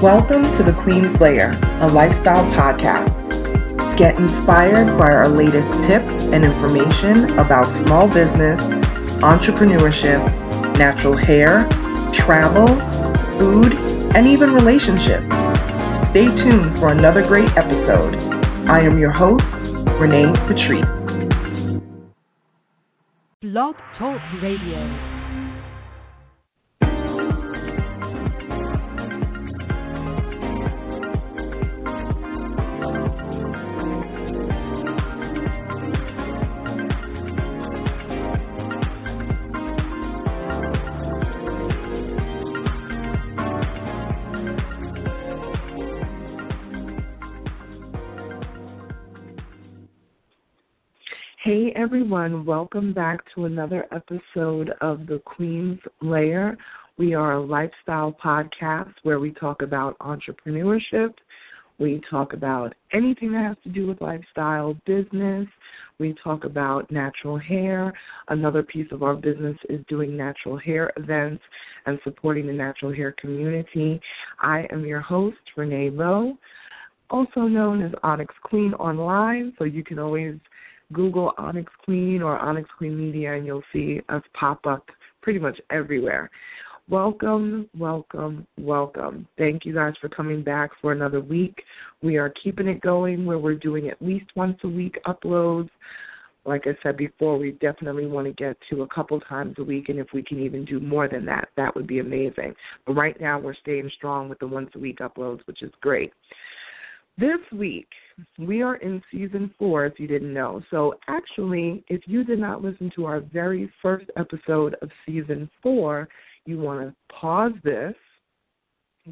Welcome to the Queen's Lair, a lifestyle podcast. Get inspired by our latest tips and information about small business, entrepreneurship, natural hair, travel, food, and even relationships. Stay tuned for another great episode. I am your host, Renée Patrice. Blog Talk Radio. Hey everyone, welcome back to another episode of the Queen's Lair. We are a lifestyle podcast where we talk about entrepreneurship. We talk about anything that has to do with lifestyle, business. We talk about natural hair. Another piece of our business is doing natural hair events and supporting the natural hair community. I am your host, Renée Lowe, also known as OnyxQueen Online, so you can always Google OnyxQueen or OnyxQueen Media and you'll see us pop up pretty much everywhere. Welcome, welcome, welcome. Thank you guys for coming back for another week. We are keeping it going where we're doing at least once a week uploads. Like I said before, we definitely want to get to a couple times a week, and if we can even do more than that, that would be amazing. But right now we're staying strong with the once a week uploads, which is great. This week, we are in Season 4, if you didn't know. So actually, if you did not listen to our very first episode of Season 4, you want to pause this,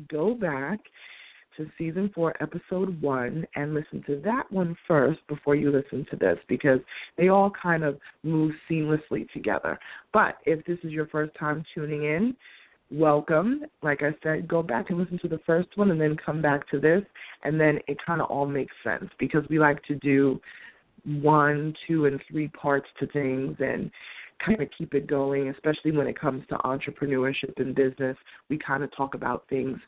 go back to Season 4, Episode 1, and listen to that one first before you listen to this, because they all kind of move seamlessly together. But if this is your first time tuning in, welcome. Like I said, go back and listen to the first one and then come back to this, and then it kind of all makes sense because we like to do 1, 2, and 3 parts to things and kind of keep it going, especially when it comes to entrepreneurship and business. We kind of talk about things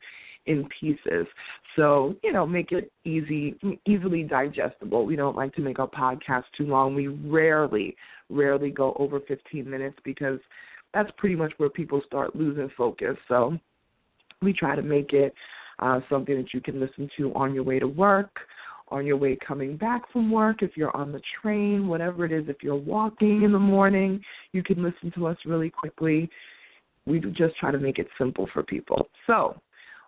in pieces. So, make it easily digestible. We don't like to make our podcast too long. We rarely go over 15 minutes because that's pretty much where people start losing focus. So we try to make it something that you can listen to on your way to work, on your way coming back from work, if you're on the train, whatever it is. If you're walking in the morning, you can listen to us really quickly. We just try to make it simple for people. So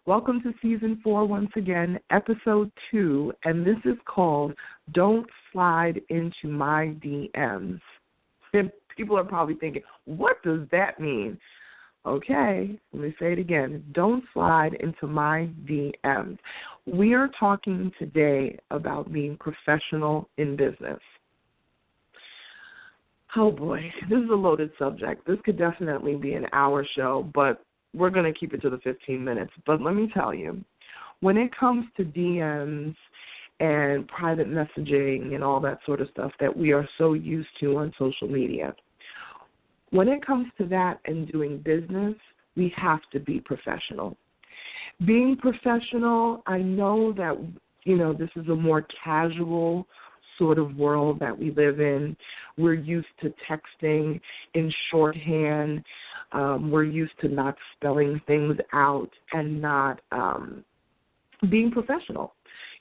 welcome to Season 4 once again, Episode 2, and this is called Don't Slide Into My DMs. People are probably thinking, what does that mean? Okay, let me say it again. Don't slide into my DMs. We are talking today about being professional in business. Oh, boy, this is a loaded subject. This could definitely be an hour show, but we're going to keep it to the 15 minutes. But let me tell you, when it comes to DMs and private messaging and all that sort of stuff that we are so used to on social media, when it comes to that and doing business, we have to be professional. Being professional, I know that, this is a more casual sort of world that we live in. We're used to texting in shorthand. We're used to not spelling things out and not being professional.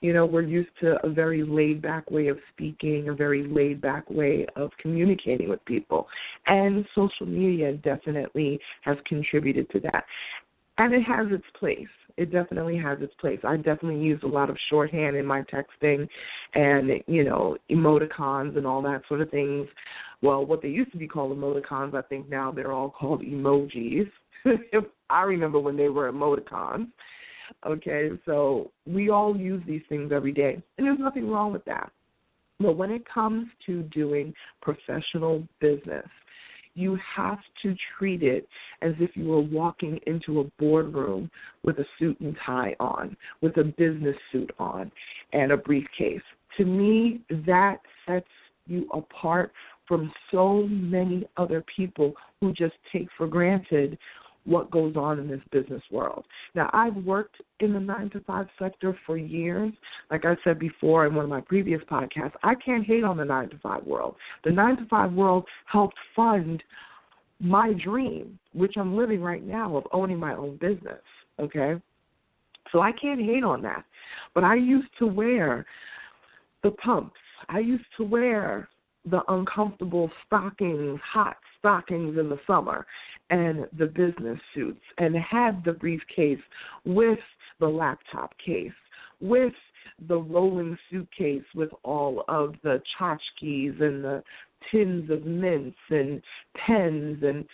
We're used to a very laid-back way of speaking, a very laid-back way of communicating with people. And social media definitely has contributed to that. And it has its place. It definitely has its place. I definitely use a lot of shorthand in my texting and, emoticons and all that sort of things. Well, what they used to be called emoticons, I think now they're all called emojis. I remember when they were emoticons. Okay, so we all use these things every day, and there's nothing wrong with that. But when it comes to doing professional business, you have to treat it as if you were walking into a boardroom with a suit and tie on, with a business suit on, and a briefcase. To me, that sets you apart from so many other people who just take for granted what goes on in this business world. Now, I've worked in the 9-to-5 sector for years. Like I said before in one of my previous podcasts, I can't hate on the 9-to-5 world. The 9-to-5 world helped fund my dream, which I'm living right now, of owning my own business, okay? So I can't hate on that. But I used to wear the pumps. I used to wear the uncomfortable stockings, hot stockings in the summer, and the business suits, and had the briefcase with the laptop case, with the rolling suitcase with all of the tchotchkes and the tins of mints and pens and,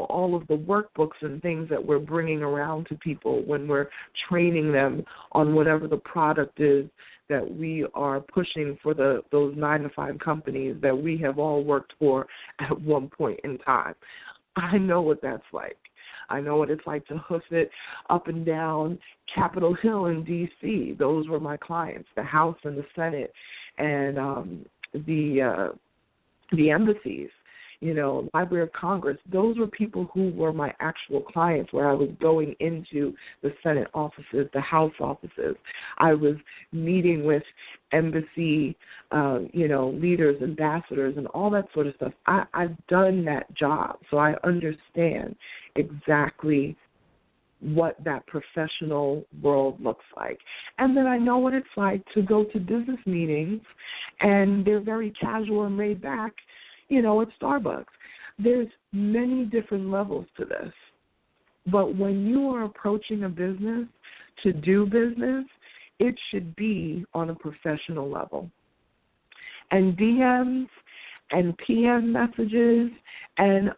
all of the workbooks and things that we're bringing around to people when we're training them on whatever the product is that we are pushing for those 9-to-5 companies that we have all worked for at one point in time. I know what that's like. I know what it's like to hoof it up and down Capitol Hill in D.C. Those were my clients, the House and the Senate and the embassies, Library of Congress. Those were people who were my actual clients, where I was going into the Senate offices, the House offices. I was meeting with embassy, leaders, ambassadors, and all that sort of stuff. I've done that job, so I understand exactly what that professional world looks like. And then I know what it's like to go to business meetings, and they're very casual and laid back, at Starbucks. There's many different levels to this. But when you are approaching a business to do business, it should be on a professional level. And DMs and PM messages and,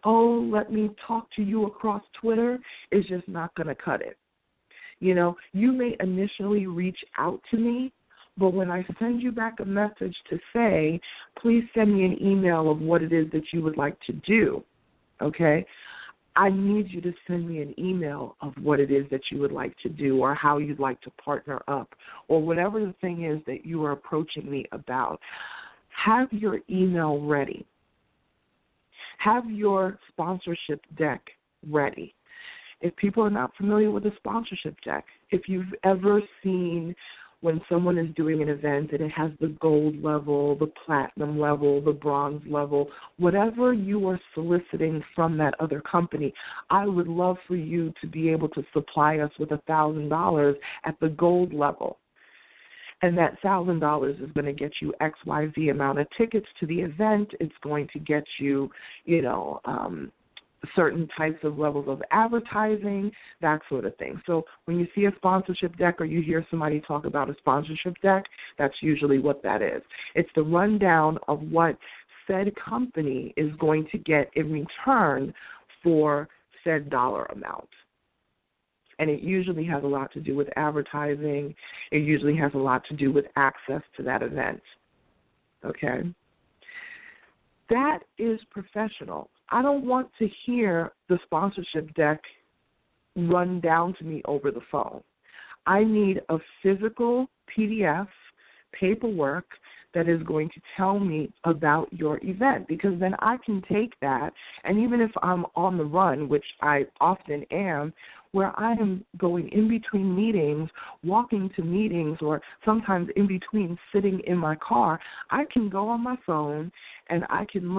let me talk to you across Twitter is just not going to cut it. You may initially reach out to me, but when I send you back a message to say, please send me an email of what it is that you would like to do, okay, I need you to send me an email of what it is that you would like to do or how you'd like to partner up or whatever the thing is that you are approaching me about. Have your email ready. Have your sponsorship deck ready. If people are not familiar with a sponsorship deck, if you've ever seen when someone is doing an event and it has the gold level, the platinum level, the bronze level, whatever you are soliciting from that other company, I would love for you to be able to supply us with $1,000 at the gold level. And that $1,000 is going to get you XYZ amount of tickets to the event. It's going to get you, certain types of levels of advertising, that sort of thing. So when you see a sponsorship deck or you hear somebody talk about a sponsorship deck, that's usually what that is. It's the rundown of what said company is going to get in return for said dollar amount. And it usually has a lot to do with advertising. It usually has a lot to do with access to that event. Okay? That is professional. I don't want to hear the sponsorship deck run down to me over the phone. I need a physical PDF, paperwork, that is going to tell me about your event, because then I can take that, and even if I'm on the run, which I often am, where I am going in between meetings, walking to meetings, or sometimes in between sitting in my car, I can go on my phone and I can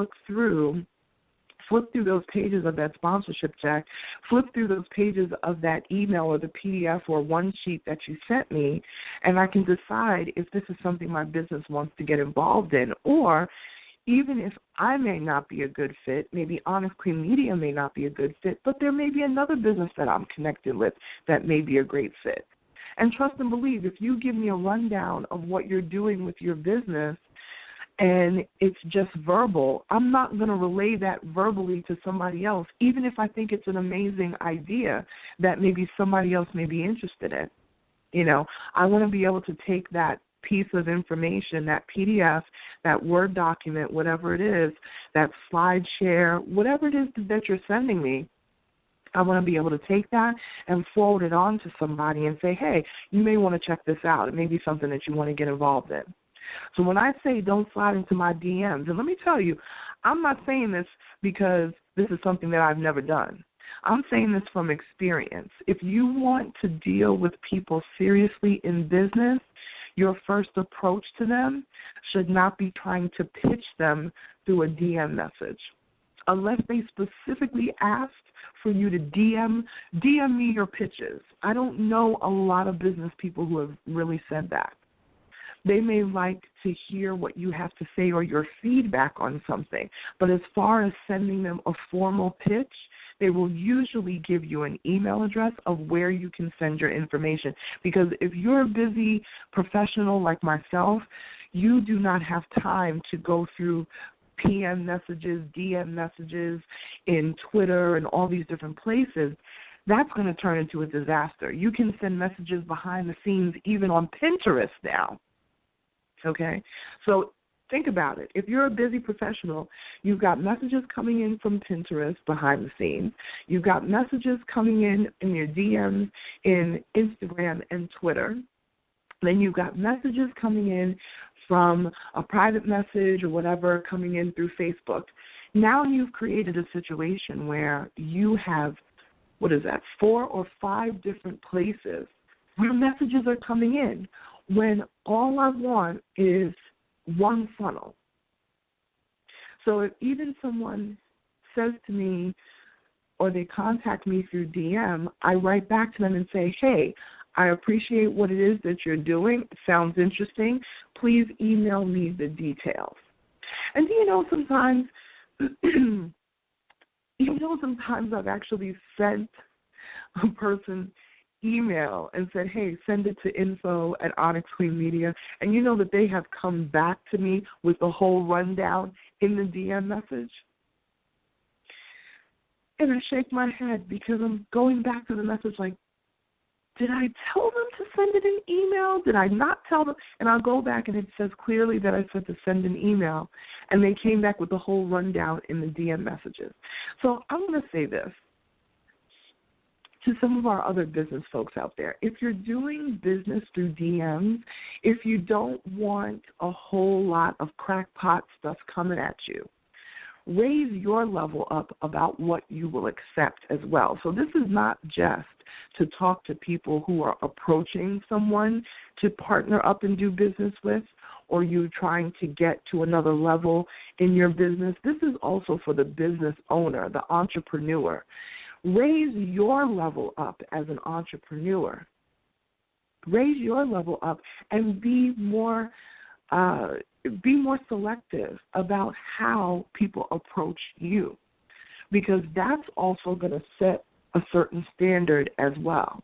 flip through those pages of that sponsorship deck, flip through those pages of that email or the PDF or one sheet that you sent me, and I can decide if this is something my business wants to get involved in. Or even if I may not be a good fit, maybe OnyxQueen Media may not be a good fit, but there may be another business that I'm connected with that may be a great fit. And trust and believe, if you give me a rundown of what you're doing with your business, and it's just verbal, I'm not going to relay that verbally to somebody else, even if I think it's an amazing idea that maybe somebody else may be interested in. I want to be able to take that piece of information, that PDF, that Word document, whatever it is, that slide share, whatever it is that you're sending me, I want to be able to take that and forward it on to somebody and say, hey, you may want to check this out. It may be something that you want to get involved in. So when I say don't slide into my DMs, and let me tell you, I'm not saying this because this is something that I've never done. I'm saying this from experience. If you want to deal with people seriously in business, your first approach to them should not be trying to pitch them through a DM message. Unless they specifically asked for you to DM me your pitches. I don't know a lot of business people who have really said that. They may like to hear what you have to say or your feedback on something, but as far as sending them a formal pitch, they will usually give you an email address of where you can send your information. Because if you're a busy professional like myself, you do not have time to go through PM messages, DM messages in Twitter and all these different places. That's going to turn into a disaster. You can send messages behind the scenes even on Pinterest now. Okay? So think about it. If you're a busy professional, you've got messages coming in from Pinterest behind the scenes. You've got messages coming in your DMs in Instagram and Twitter. Then you've got messages coming in from a private message or whatever coming in through Facebook. Now you've created a situation where you have, 4 or 5 different places where messages are coming in when all I want is one funnel. So if even someone says to me or they contact me through DM, I write back to them and say, hey, I appreciate what it is that you're doing. It sounds interesting. Please email me the details. And do you know sometimes I've actually sent a person email and said, hey, send it to info@OnyxQueen Media, and you know that they have come back to me with the whole rundown in the DM message? And I shake my head because I'm going back to the message like, did I tell them to send it an email? Did I not tell them? And I'll go back and it says clearly that I said to send an email, and they came back with the whole rundown in the DM messages. So I'm going to say this to some of our other business folks out there. If you're doing business through DMs, if you don't want a whole lot of crackpot stuff coming at you, raise your level up about what you will accept as well. So this is not just to talk to people who are approaching someone to partner up and do business with, or you trying to get to another level in your business. This is also for the business owner, the entrepreneur. Raise your level up as an entrepreneur. Raise your level up and be more selective about how people approach you, because that's also going to set a certain standard as well.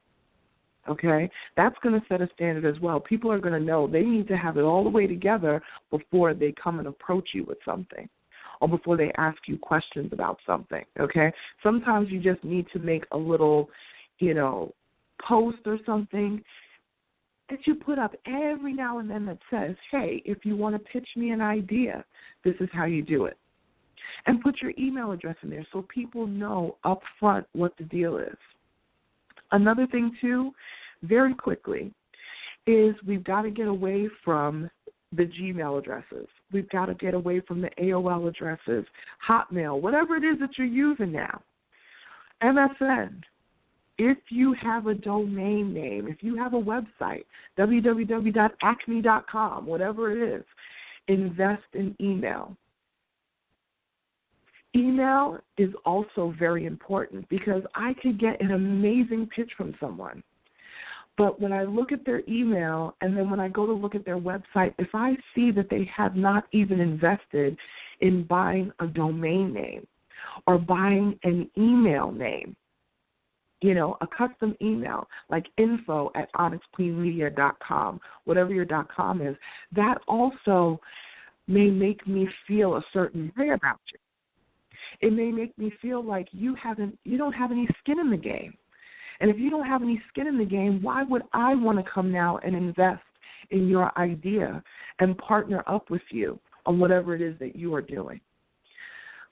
Okay? That's going to set a standard as well. People are going to know they need to have it all the way together before they come and approach you with something or before they ask you questions about something. Okay? Sometimes you just need to make a little, post or something that you put up every now and then that says, hey, if you want to pitch me an idea, this is how you do it. And put your email address in there so people know up front what the deal is. Another thing, too, very quickly, is we've got to get away from the Gmail addresses. We've got to get away from the AOL addresses, Hotmail, whatever it is that you're using now. MSN. If you have a domain name, if you have a website, www.acme.com, whatever it is, invest in email. Email is also very important because I could get an amazing pitch from someone. But when I look at their email and then when I go to look at their website, if I see that they have not even invested in buying a domain name or buying an email name, a custom email like info@OnyxQueenMedia.com, whatever your .com is, that also may make me feel a certain way about you. It may make me feel like you don't have any skin in the game. And if you don't have any skin in the game, why would I want to come now and invest in your idea and partner up with you on whatever it is that you are doing?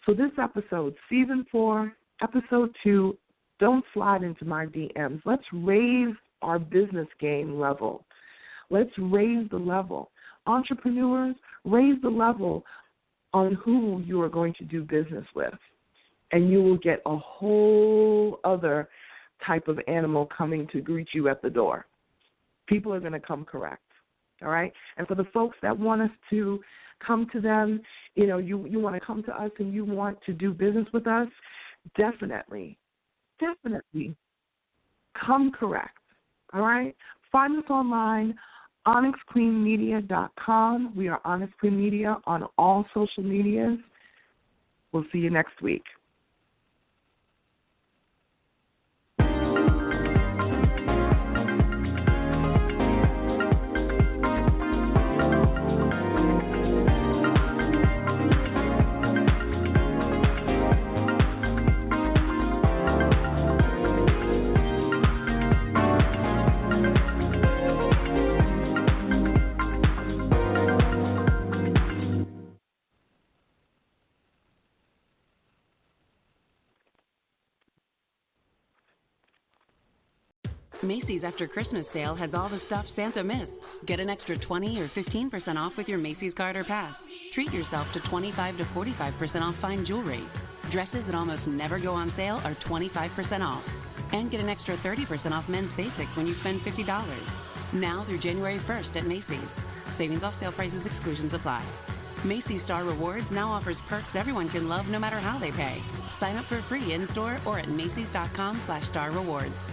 So this episode, Season 4, Episode 2, don't slide into my DMs. Let's raise our business game level. Let's raise the level. Entrepreneurs, raise the level on who you are going to do business with. and you will get a whole other type of animal coming to greet you at the door. People are going to come correct, all right? And for the folks that want us to come to them, you want to come to us and you want to do business with us, definitely come correct, all right? Find us online, OnyxQueenMedia.com. We are OnyxQueen Media on all social medias. We'll see you next week. Macy's After Christmas sale has all the stuff Santa missed. Get an extra 20 or 15% off with your Macy's card or pass. Treat yourself to 25 to 45% off fine jewelry. Dresses that almost never go on sale are 25% off. And get an extra 30% off men's basics when you spend $50. Now through January 1st at Macy's. Savings off sale prices, exclusions apply. Macy's Star Rewards now offers perks everyone can love no matter how they pay. Sign up for free in-store or at Macys.com/Star Rewards.